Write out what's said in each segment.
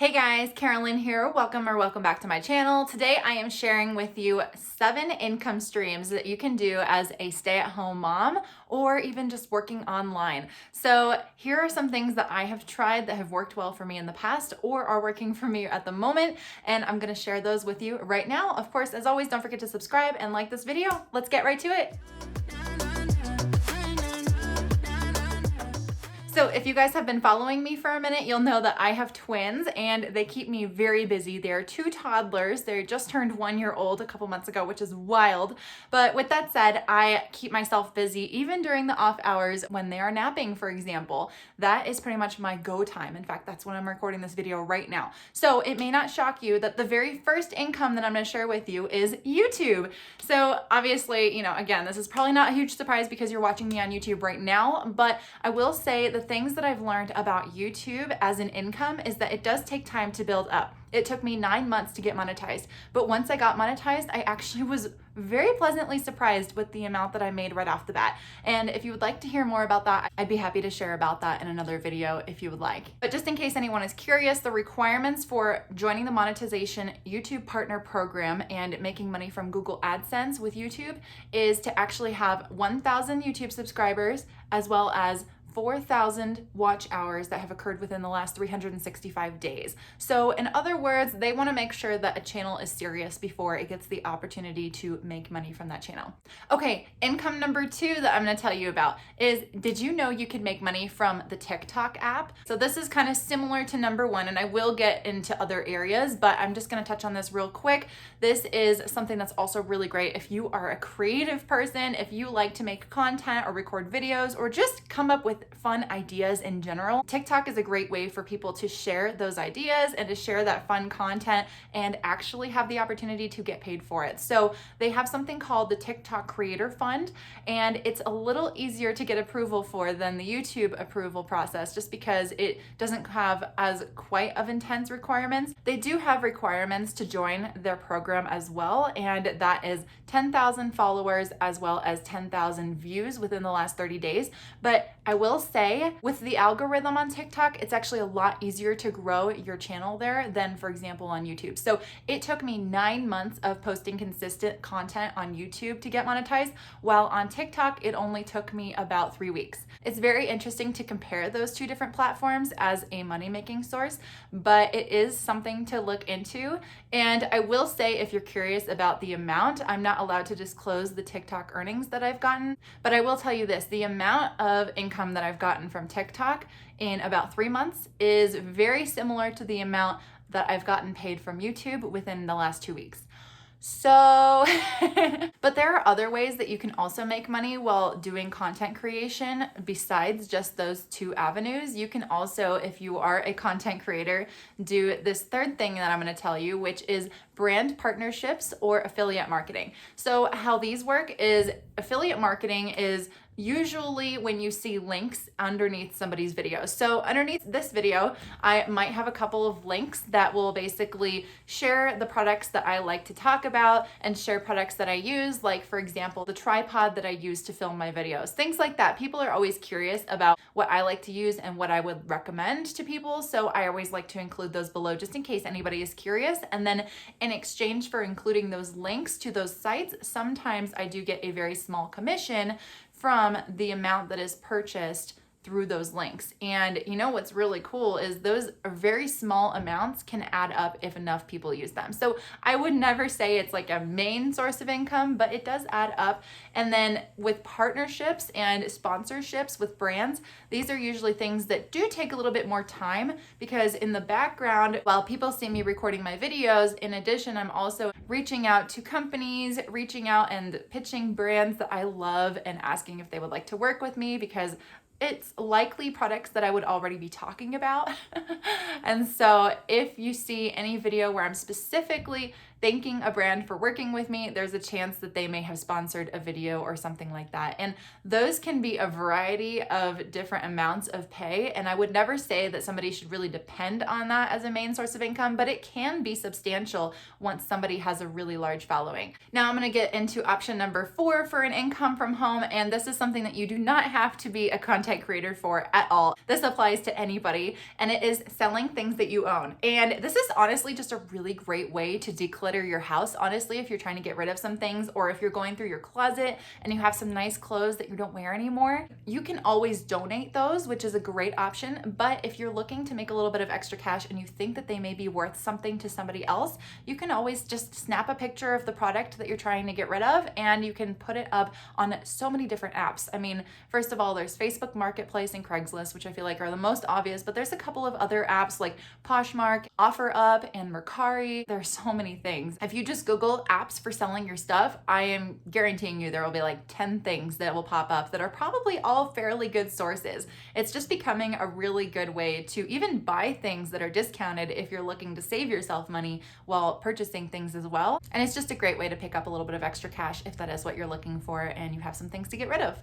Hey guys, Carolyn here. Welcome back to my channel. Today I am sharing with you 7 income streams that you can do as a stay-at-home mom or even just working online. So here are some things that I have tried that have worked well for me in the past or are working for me at the moment, and I'm gonna share those with you right now. Of course, as always, don't forget to subscribe and like this video. Let's get right to it. So if you guys have been following me for a minute, you'll know that I have twins and they keep me very busy. They're 2 toddlers. They just turned 1 year old a couple months ago, which is wild. But with that said, I keep myself busy even during the off hours when they are napping, for example. That is pretty much my go time. In fact, that's when I'm recording this video right now. So it may not shock you that the very first income that I'm going to share with you is YouTube. So obviously, again, this is probably not a huge surprise because you're watching me on YouTube right now, but I will say the things that I've learned about YouTube as an income is that it does take time to build up. It took me 9 months to get monetized, but once I got monetized, I actually was very pleasantly surprised with the amount that I made right off the bat. And if you would like to hear more about that, I'd be happy to share about that in another video if you would like. But just in case anyone is curious, the requirements for joining the monetization YouTube partner program and making money from Google AdSense with YouTube is to actually have 1,000 YouTube subscribers as well as 4,000 watch hours that have occurred within the last 365 days. So in other words, they want to make sure that a channel is serious before it gets the opportunity to make money from that channel. Okay, income number 2 that I'm going to tell you about is, did you know you could make money from the TikTok app? So this is kind of similar to number 1, and I will get into other areas, but I'm just going to touch on this real quick. This is something that's also really great if you are a creative person, if you like to make content or record videos or just come up with fun ideas in general. TikTok is a great way for people to share those ideas and to share that fun content and actually have the opportunity to get paid for it. So they have something called the TikTok Creator Fund, and it's a little easier to get approval for than the YouTube approval process just because it doesn't have as quite of intense requirements. They do have requirements to join their program as well, and that is 10,000 followers as well as 10,000 views within the last 30 days. But I will say with the algorithm on TikTok, it's actually a lot easier to grow your channel there than, for example, on YouTube. So it took me 9 months of posting consistent content on YouTube to get monetized, while on TikTok, it only took me about 3 weeks. It's very interesting to compare those 2 different platforms as a money-making source, but it is something to look into. And I will say, if you're curious about the amount, I'm not allowed to disclose the TikTok earnings that I've gotten, but I will tell you this, the amount of income that I've gotten from TikTok in about 3 months is very similar to the amount that I've gotten paid from YouTube within the last 2 weeks. So, but there are other ways that you can also make money while doing content creation besides just those 2 avenues. You can also, if you are a content creator, do this third thing that I'm going to tell you, which is brand partnerships or affiliate marketing. So how these work is affiliate marketing is usually when you see links underneath somebody's video. So underneath this video, I might have a couple of links that will basically share the products that I like to talk about and share products that I use, like for example, the tripod that I use to film my videos, things like that. People are always curious about what I like to use and what I would recommend to people. So I always like to include those below just in case anybody is curious. And then in exchange for including those links to those sites, sometimes I do get a very small commission from the amount that is purchased through those links. And what's really cool is those very small amounts can add up if enough people use them. So I would never say it's like a main source of income, but it does add up. And then with partnerships and sponsorships with brands, these are usually things that do take a little bit more time because in the background, while people see me recording my videos, in addition, I'm also reaching out to companies, reaching out and pitching brands that I love and asking if they would like to work with me because it's likely products that I would already be talking about. And so if you see any video where I'm specifically thanking a brand for working with me, there's a chance that they may have sponsored a video or something like that. And those can be a variety of different amounts of pay. And I would never say that somebody should really depend on that as a main source of income, but it can be substantial once somebody has a really large following. Now I'm going to get into option number 4 for an income from home. And this is something that you do not have to be a content creator for at all. This applies to anybody, and it is selling things that you own. And this is honestly just a really great way to declutter your house. Honestly, if you're trying to get rid of some things, or if you're going through your closet and you have some nice clothes that you don't wear anymore, you can always donate those, which is a great option. But if you're looking to make a little bit of extra cash and you think that they may be worth something to somebody else, you can always just snap a picture of the product that you're trying to get rid of, and you can put it up on so many different apps. I mean, first of all, there's Facebook Marketplace and Craigslist, which I feel like are the most obvious, but there's a couple of other apps like Poshmark, OfferUp, and Mercari. There's so many things. If you just Google apps for selling your stuff, I am guaranteeing you there will be like 10 things that will pop up that are probably all fairly good sources. It's just becoming a really good way to even buy things that are discounted if you're looking to save yourself money while purchasing things as well. And it's just a great way to pick up a little bit of extra cash if that is what you're looking for and you have some things to get rid of.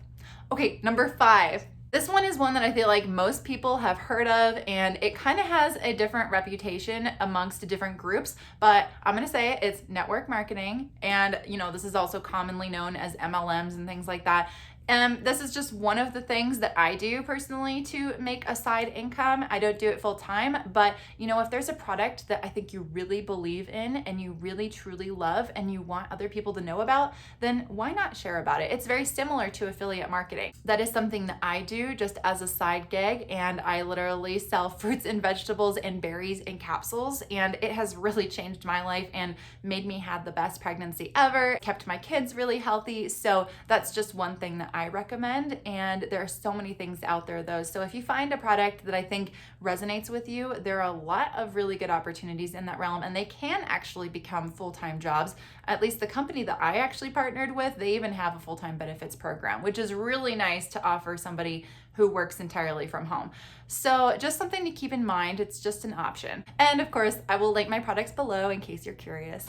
Okay, number 5. This one is one that I feel like most people have heard of, and it kind of has a different reputation amongst different groups, but I'm going to say it's network marketing. And, this is also commonly known as MLMs and things like that. This is just one of the things that I do personally to make a side income. I don't do it full time, but if there's a product that I think you really believe in and you really truly love and you want other people to know about, then why not share about it? It's very similar to affiliate marketing. That is something that I do just as a side gig, and I literally sell fruits and vegetables and berries in capsules, and it has really changed my life and made me have the best pregnancy ever, kept my kids really healthy. So that's just one thing that I recommend, and there are so many things out there though. So if you find a product that I think resonates with you, there are a lot of really good opportunities in that realm, and they can actually become full-time jobs. At least the company that I actually partnered with, they even have a full-time benefits program, which is really nice to offer somebody who works entirely from home. So just something to keep in mind. It's just an option. And of course, I will link my products below in case you're curious.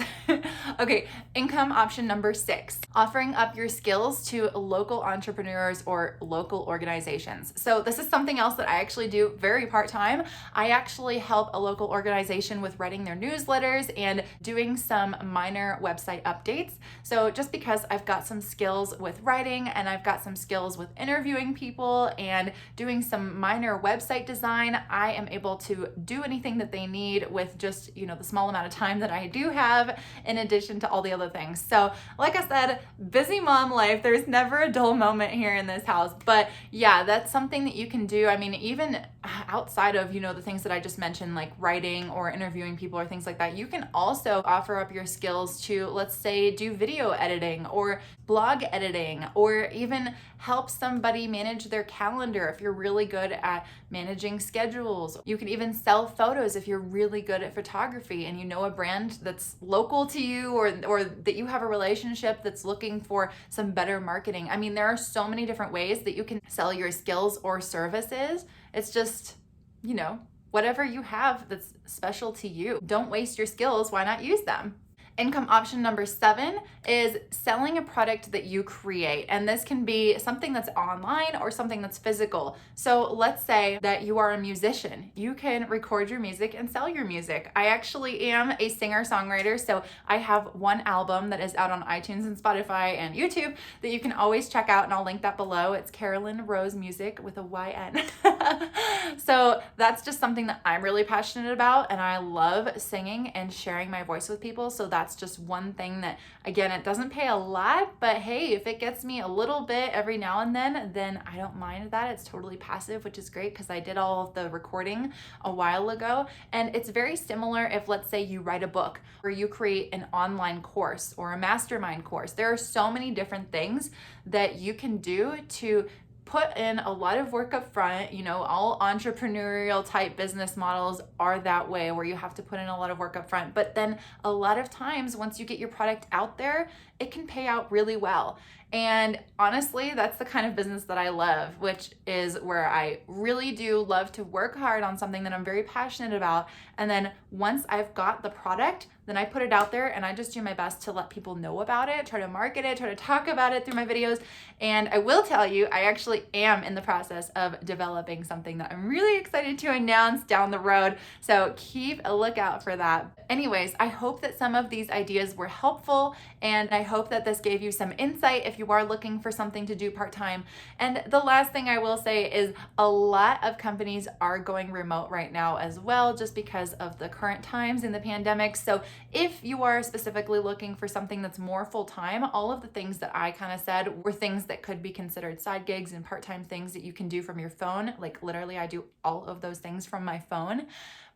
Okay, income option number 6, offering up your skills to local entrepreneurs or local organizations. So this is something else that I actually do very part-time. I actually help a local organization with writing their newsletters and doing some minor website updates. So just because I've got some skills with writing and I've got some skills with interviewing people and doing some minor website design, I am able to do anything that they need with just, the small amount of time that I do have, in addition to all the other things. So like I said, busy mom life, there's never a dull moment here in this house. But yeah, that's something that you can do. I mean, even outside of, the things that I just mentioned, like writing or interviewing people or things like that, you can also offer up your skills to, let's say, do video editing or blog editing, or even help somebody manage their calendar if you're really good at managing schedules. You can even sell photos if you're really good at photography and you know a brand that's local to you, or that you have a relationship that's looking for some better marketing. I mean, there are so many different ways that you can sell your skills or services. It's just, whatever you have that's special to you. Don't waste your skills. Why not use them? Income option number 7 is selling a product that you create. And this can be something that's online or something that's physical. So let's say that you are a musician. You can record your music and sell your music. I actually am a singer-songwriter, so I have one album that is out on iTunes and Spotify and YouTube that you can always check out, and I'll link that below. It's Carolyn Rose Music with a YN. So that's just something that I'm really passionate about, and I love singing and sharing my voice with people. So that's just one thing that, again, it doesn't pay a lot, but hey, if it gets me a little bit every now and then I don't mind that. It's totally passive, which is great because I did all of the recording a while ago. And it's very similar if, let's say, you write a book or you create an online course or a mastermind course. There are so many different things that you can do to put in a lot of work up front. All entrepreneurial type business models are that way, where you have to put in a lot of work up front. But then a lot of times, once you get your product out there, it can pay out really well. And honestly, that's the kind of business that I love, which is where I really do love to work hard on something that I'm very passionate about. And then once I've got the product, then I put it out there and I just do my best to let people know about it, try to market it, try to talk about it through my videos. And I will tell you, I actually am in the process of developing something that I'm really excited to announce down the road. So keep a lookout for that. Anyways, I hope that some of these ideas were helpful, and I hope that this gave you some insight if you are looking for something to do part-time. And the last thing I will say is a lot of companies are going remote right now as well, just because of the current times in the pandemic. So if you are specifically looking for something that's more full-time, all of the things that I kind of said were things that could be considered side gigs and part-time things that you can do from your phone. Like literally, I do all of those things from my phone.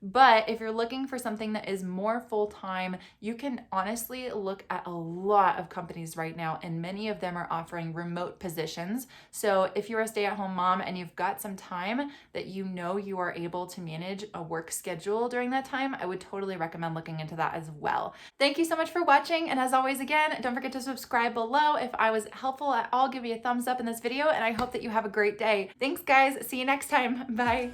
But if you're looking for something that is more full-time, you can honestly look at a lot of companies right now, and many of them are offering remote positions. So if you're a stay-at-home mom and you've got some time that you know you are able to manage a work schedule during that time, I would totally recommend looking into that as well. Thank you so much for watching, and as always, again, don't forget to subscribe below. If I was helpful at all, give me a thumbs up in this video, and I hope that you have a great day. Thanks, guys. See you next time. Bye.